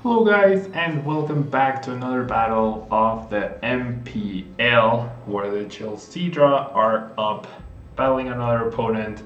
Hello guys, and welcome back to another battle of the MPL where the Chelseadra are up battling another opponent.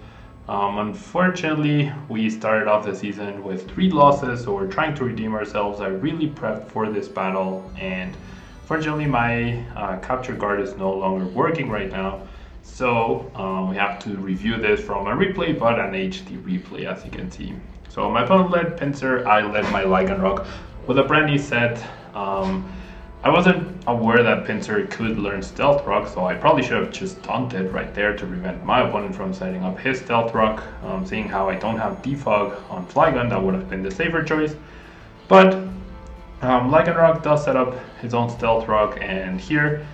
Unfortunately, we started off the season with 3 losses, so we're trying to redeem ourselves. I really prepped for this battle, and fortunately my capture card is no longer working right now. So we have to review this from a replay, but an HD replay, as you can see. So my opponent led Pinsir, I led my Lycanroc with a brand new set. I wasn't aware that Pinsir could learn Stealth Rock, so I probably should have just taunted right there to prevent my opponent from setting up his Stealth Rock. Seeing how I don't have Defog on Flygon, that would have been the safer choice. But Lycanroc does set up his own Stealth Rock, and here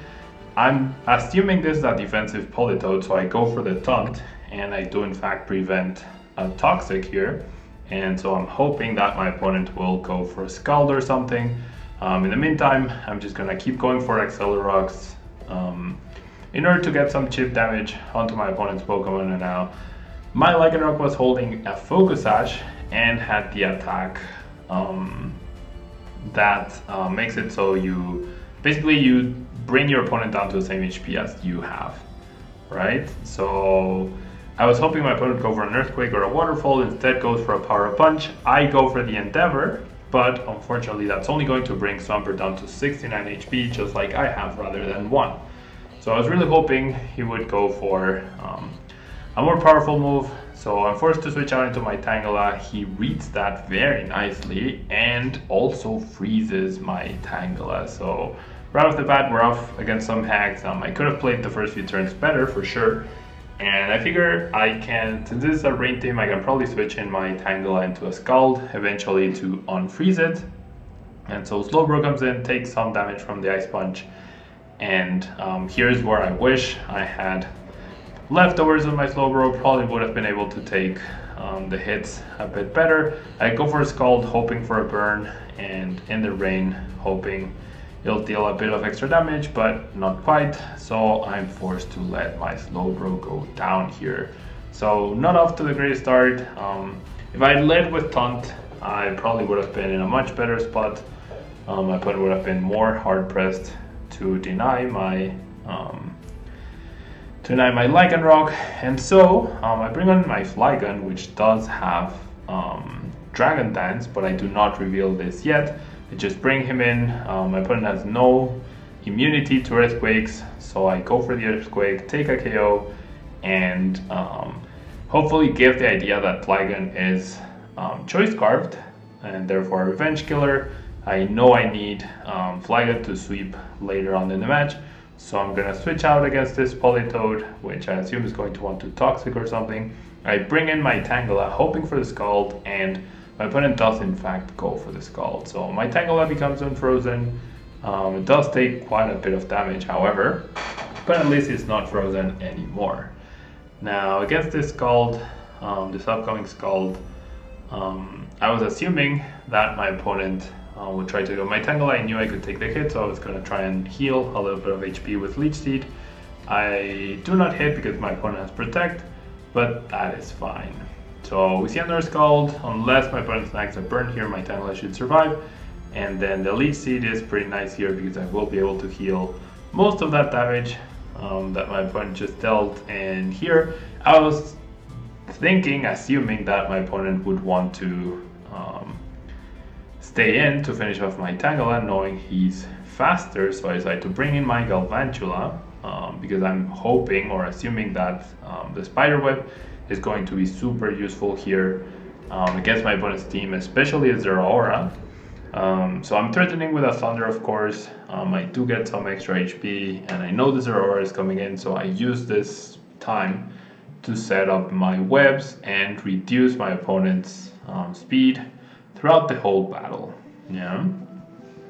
I'm assuming this is a defensive Politoed, so I go for the taunt, and I do in fact prevent a Toxic here. And so I'm hoping that my opponent will go for a Scald or something. In the meantime, I'm just gonna keep going for Accelerox in order to get some chip damage onto my opponent's Pokemon. And now my Lycanroc was holding a Focus Sash and had the attack that makes it so you bring your opponent down to the same HP as you have, right? So I was hoping my opponent would go for an Earthquake or a Waterfall, instead goes for a Power Punch. I go for the Endeavor, but unfortunately that's only going to bring Swampert down to 69 HP, just like I have, rather than 1. So I was really hoping he would go for a more powerful move, so I'm forced to switch out into my Tangela. He reads that very nicely and also freezes my Tangela. So right off the bat, we're off against some hacks. I could have played the first few turns better for sure. And I figure I can, since this is a rain team, I can probably switch in my Tangela into a Scald eventually to unfreeze it. And so Slowbro comes in, takes some damage from the Ice Punch. And here's where I wish I had leftovers of my Slowbro. Probably would have been able to take the hits a bit better. I go for a Scald, hoping for a burn, and in the rain, hoping it'll deal a bit of extra damage, but not quite, so I'm forced to let my Slowbro go down here. So not off to the greatest start. If I led with Taunt, I probably would have been in a much better spot. My opponent would have been more hard-pressed to deny my Lycanroc, and so I bring on my Flygon, which does have Dragon Dance, but I do not reveal this yet. I just bring him in. My opponent has no immunity to Earthquakes, so I go for the Earthquake, take a KO, and hopefully give the idea that Flygon is Choice Carved, and therefore a Revenge Killer. I know I need Flygon to sweep later on in the match, so I'm gonna switch out against this Politoed, which I assume is going to want to Toxic or something. I bring in my Tangela, hoping for the Scald, and my opponent does in fact go for the Scald. So my Tangela becomes unfrozen. It does take quite a bit of damage, however, but at least it's not frozen anymore. Now against this Scald, this upcoming Scald, I was assuming that my opponent would try to go. My Tangela, I knew I could take the hit, so I was going to try and heal a little bit of HP with Leech Seed. I do not hit because my opponent has Protect, but that is fine. So we see another Scald. Unless my opponent snags a burn here, my Tangela should survive. And then the Leech Seed is pretty nice here because I will be able to heal most of that damage that my opponent just dealt. And here I was assuming that my opponent would want to stay in to finish off my Tangela, knowing he's faster. So I decided to bring in my Galvantula because I'm hoping or assuming that the Spiderweb is going to be super useful here against my opponent's team, especially as their Aura. So I'm threatening with a Thunder, of course. I do get some extra HP, and I know the Zeraora is coming in, so I use this time to set up my webs and reduce my opponent's speed throughout the whole battle. Yeah.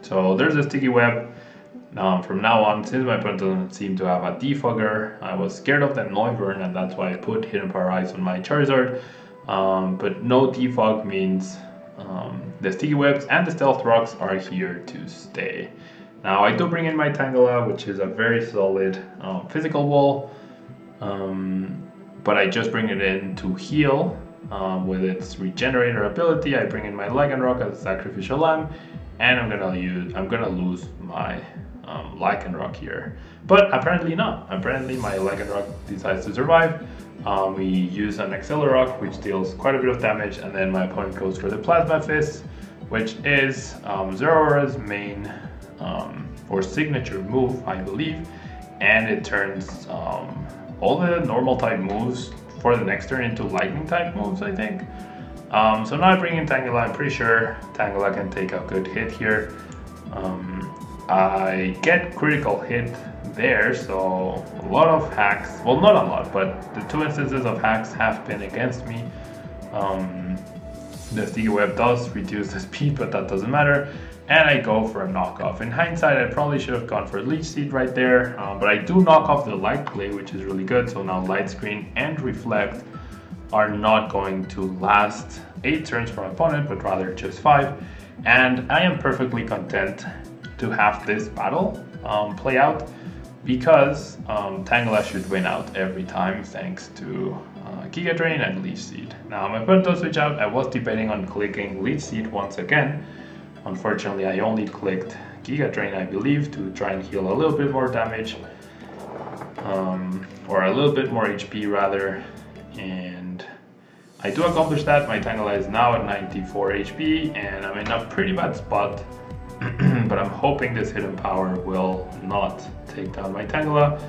So there's a Sticky Web. From now on, since my opponent doesn't seem to have a Defogger, I was scared of that Noivern, and that's why I put Hidden Power Ice on my Charizard. But no Defog means the Sticky Webs and the Stealth Rocks are here to stay. Now I do bring in my Tangela, which is a very solid physical wall, but I just bring it in to heal with its Regenerator ability. I bring in my Lycanroc as a Sacrificial Lamb, and I'm gonna lose my Lycanroc here. But apparently not. Apparently my Lycanroc decides to survive. We use an Accelerock, which deals quite a bit of damage, and then my opponent goes for the Plasma Fist, which is Zeraora's main or signature move, I believe, and it turns all the normal type moves for the next turn into lightning type moves, I think. So now I bring in Tangela. I'm pretty sure Tangela can take a good hit here. I get critical hit there, so a lot of hacks, well, not a lot, but the 2 instances of hacks have been against me. The Sticky Web does reduce the speed, but that doesn't matter, and I go for a knockoff. In hindsight, I probably should have gone for Leech Seed right there, but I do knock off the Light Play, which is really good. So now Light Screen and Reflect are not going to last 8 turns for my opponent, but rather just 5, and I am perfectly content to have this battle play out, because Tangela should win out every time thanks to Giga Drain and Leech Seed. Now my opponent does switch out. I was debating on clicking Leech Seed once again. Unfortunately, I only clicked Giga Drain, I believe, to try and heal a little bit more damage, or a little bit more HP rather, and I do accomplish that. My Tangela is now at 94 HP, and I'm in a pretty bad spot. But I'm hoping this hidden power will not take down my Tangela.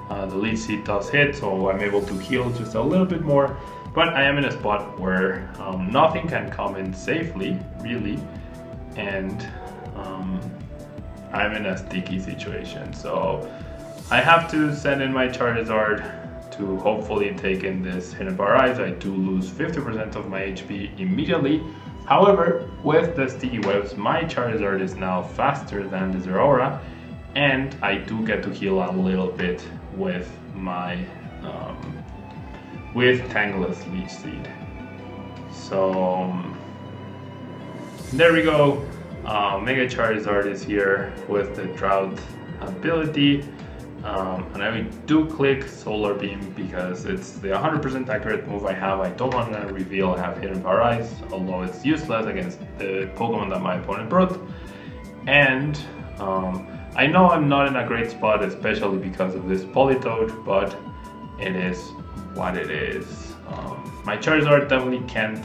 The Leech Seed does hit, so I'm able to heal just a little bit more. But I am in a spot where nothing can come in safely, really. And I'm in a sticky situation. So I have to send in my Charizard to hopefully take in this hidden power rise. I do lose 50% of my HP immediately. However, with the Sticky Webs, my Charizard is now faster than the Zeraora, and I do get to heal a little bit with my with Tangela's Leech Seed. So there we go. Mega Charizard is here with the Drought ability. And I do click Solar Beam because it's the 100% accurate move I have. I don't want to reveal I have Hidden Power Rise, although it's useless against the Pokemon that my opponent brought. And I know I'm not in a great spot, especially because of this Politoed, but it is what it is. My Charizard definitely can't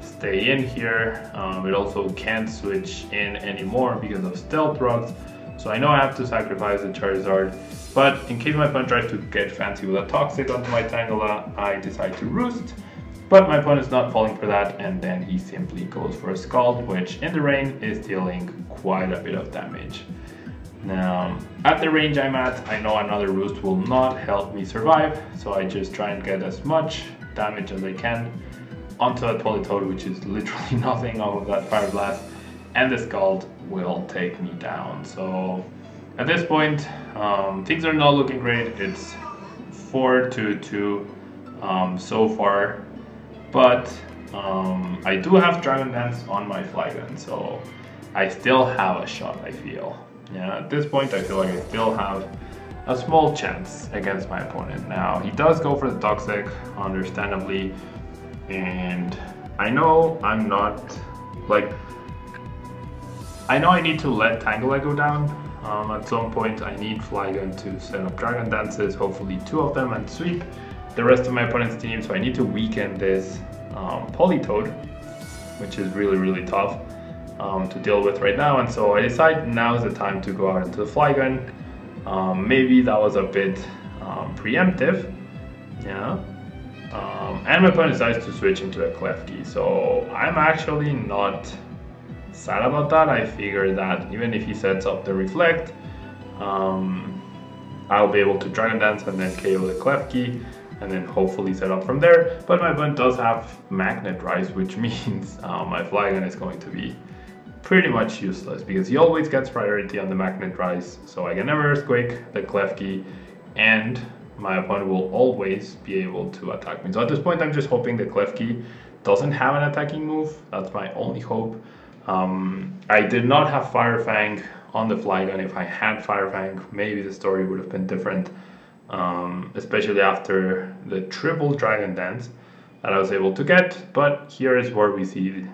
stay in here. It also can't switch in anymore because of Stealth Rocks. So I know I have to sacrifice the Charizard, but in case my opponent tries to get fancy with a Toxic onto my Tangela, I decide to Roost. But my opponent's not falling for that, and then he simply goes for a Scald, which in the rain is dealing quite a bit of damage. Now, at the range I'm at, I know another Roost will not help me survive, so I just try and get as much damage as I can onto that Politoed, which is literally nothing off of that Fire Blast, and the Scald will take me down. So at this point, things are not looking great. It's 4-2 so far, but I do have Dragon Dance on my Flygon, so I still have a shot, I feel. Yeah, at this point I feel like I still have a small chance against my opponent. Now, he does go for the Toxic, understandably, and I know I'm not, like, I know I need to let Tangela go down. At some point I need Flygon to set up Dragon Dances, hopefully 2 of them, and sweep the rest of my opponent's team, so I need to weaken this Politoed, which is really tough to deal with right now, and so I decide now is the time to go out into the Flygon. Maybe that was a bit preemptive, yeah. And my opponent decides to switch into a Klefki, so I'm actually not sad about that. I figure that even if he sets up the Reflect, I'll be able to Dragon Dance and then KO the Klefki, and then hopefully set up from there. But my opponent does have Magnet Rise, which means my Flygon is going to be pretty much useless because he always gets priority on the Magnet Rise, so I can never Earthquake the Klefki, and my opponent will always be able to attack me. So at this point I'm just hoping the Klefki doesn't have an attacking move. That's my only hope. I did not have Fire Fang on the Flygon. If I had Fire Fang, maybe the story would have been different, especially after the triple Dragon Dance. that I was able to get. But here is where we see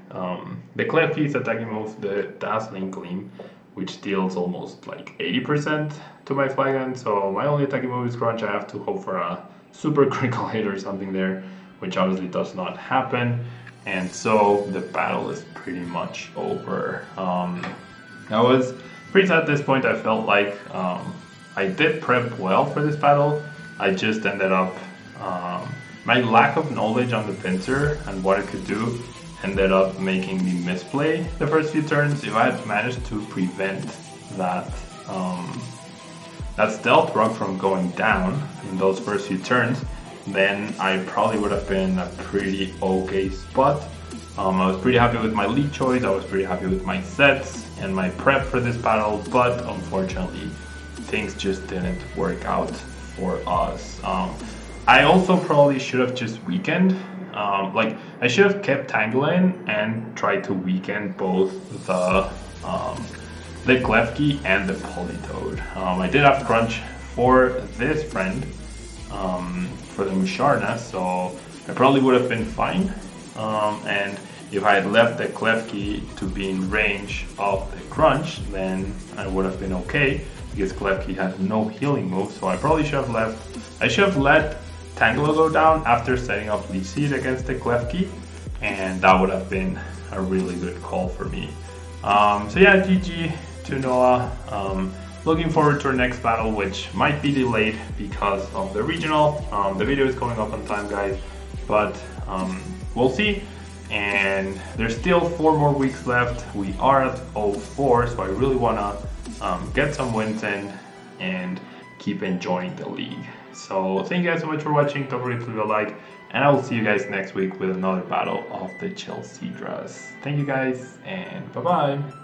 the Klefki's attacking move, the Dazzling Gleam, which deals almost like 80% to my Flygon. So my only attacking move is Crunch. I have to hope for a super critical hit or something there, which obviously does not happen. And so the battle is pretty much over. I was pretty sad at this point. I felt like I did prep well for this battle. I just ended up, my lack of knowledge on the pincer and what it could do ended up making me misplay the first few turns. If I had managed to prevent that that stealth rug from going down in those first few turns, then I probably would have been in a pretty okay spot. I was pretty happy with my lead choice, I was pretty happy with my sets and my prep for this battle, but unfortunately things just didn't work out for us. I also probably should have just weakened. Like I should have kept Tangelaine and tried to weaken both the Klefki and the Politoed. I did have Crunch for this friend, for the Musharna, so I probably would have been fine. And if I had left the Klefki to be in range of the Crunch, then I would have been okay, because Klefki had no healing move, so I probably should have left. I should have let Tangela go down after setting up Leaf Seed against the Klefki, and that would have been a really good call for me. So yeah, GG to Noah. Looking forward to our next battle, which might be delayed because of the regional. The video is going up on time, guys, but we'll see. And there's still 4 more weeks left. We are at 04, so I really want to get some wins in and keep enjoying the league. So thank you guys so much for watching. Don't forget to leave a like, and I will see you guys next week with another battle of the Chelseadras. Thank you guys, and bye bye.